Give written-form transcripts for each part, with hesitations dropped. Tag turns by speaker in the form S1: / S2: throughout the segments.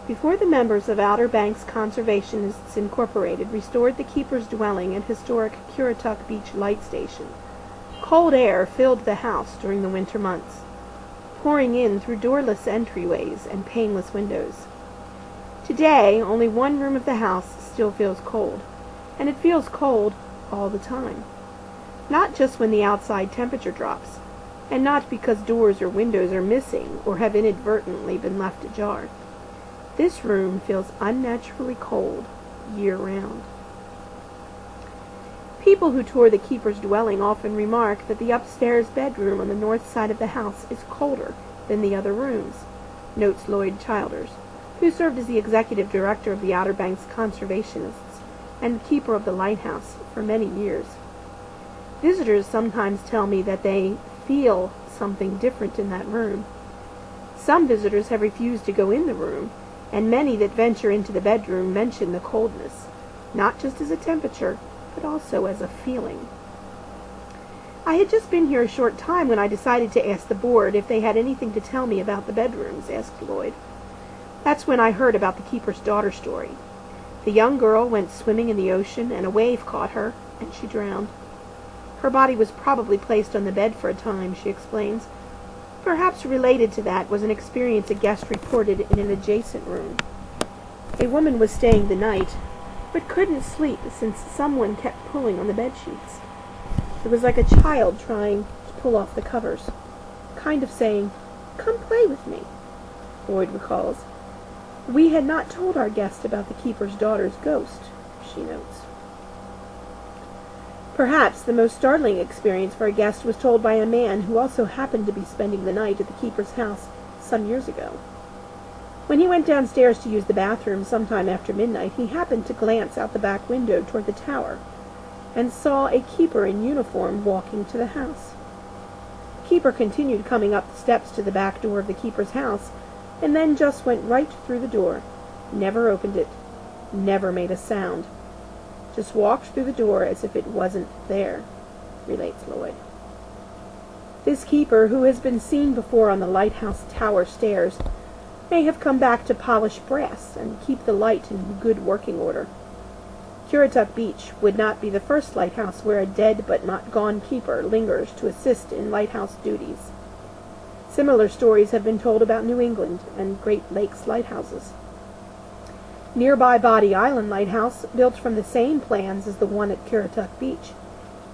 S1: Before the members of Outer Banks Conservationists Incorporated restored the keeper's dwelling at historic Currituck Beach Light Station, cold air filled the house during the winter months, pouring in through doorless entryways and paneless windows. Today, only one room of the house still feels cold, and it feels cold all the time. Not just when the outside temperature drops, and not because doors or windows are missing or have inadvertently been left ajar. This room feels unnaturally cold year-round. People who tour the keeper's dwelling often remark that the upstairs bedroom on the north side of the house is colder than the other rooms, notes Lloyd Childers, who served as the executive director of the Outer Banks Conservationists and keeper of the Lighthouse for many years. Visitors sometimes tell me that they feel something different in that room. Some visitors have refused to go in the room, and many that venture into the bedroom mention the coldness, not just as a temperature, but also as a feeling. I had just been here a short time when I decided to ask the board if they had anything to tell me about the bedrooms, asked Lloyd. That's when I heard about the keeper's daughter story. The young girl went swimming in the ocean, and a wave caught her, and she drowned. Her body was probably placed on the bed for a time, she explains. Perhaps related to that was an experience a guest reported in an adjacent room. A woman was staying the night, but couldn't sleep since someone kept pulling on the bed sheets. It was like a child trying to pull off the covers, kind of saying, "Come play with me," Lloyd recalls. We had not told our guest about the keeper's daughter's ghost, she notes. Perhaps the most startling experience for a guest was told by a man who also happened to be spending the night at the keeper's house some years ago. When he went downstairs to use the bathroom sometime after midnight, he happened to glance out the back window toward the tower and saw a keeper in uniform walking to the house. The keeper continued coming up the steps to the back door of the keeper's house and then just went right through the door, never opened it, never made a sound. Just walked through the door as if it wasn't there, relates Lloyd. This keeper, who has been seen before on the lighthouse tower stairs, may have come back to polish brass and keep the light in good working order. Currituck Beach would not be the first lighthouse where a dead but not gone keeper lingers to assist in lighthouse duties. Similar stories have been told about New England and Great Lakes lighthouses. Nearby Body Island Lighthouse, built from the same plans as the one at Currituck Beach,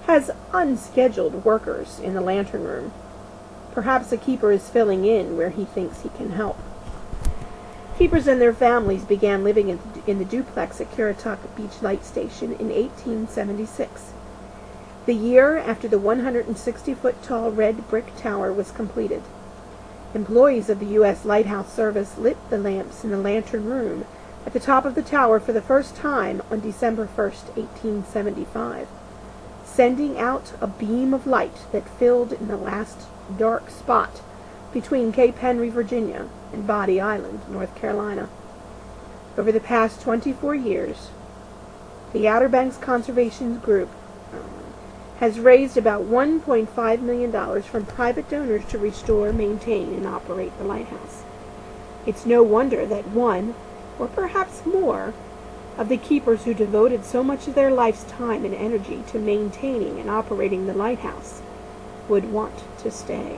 S1: has unscheduled workers in the lantern room. Perhaps a keeper is filling in where he thinks he can help. Keepers and their families began living in the duplex at Currituck Beach Light Station in 1876, the year after the 160-foot-tall red brick tower was completed. Employees of the U.S. Lighthouse Service lit the lamps in the lantern room at the top of the tower for the first time on December 1st, 1875, sending out a beam of light that filled in the last dark spot between Cape Henry, Virginia, and Body Island, North Carolina. Over the past 24 years, the Outer Banks Conservation Group has raised about $1.5 million from private donors to restore, maintain, and operate the lighthouse. It's no wonder that one, or perhaps more, of the keepers who devoted so much of their life's time and energy to maintaining and operating the lighthouse would want to stay.